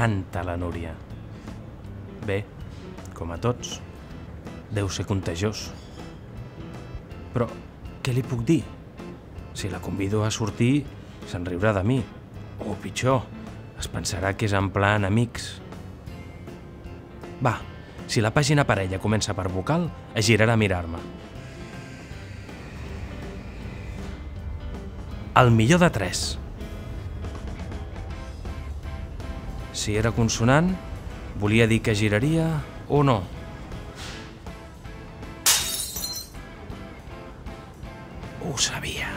encanta la Núria. Bé, com a tots, deu ser contagiós. Però què li puc dir? Si la convido a sortir, se'n riurà de mi. O pitjor, es pensarà que és en plan amics. Va, si la pàgina parella comença per vocal, es girarà a mirar-me. El millor de 3. Si era consonant, volia dir que giraria o no. Ho sabia.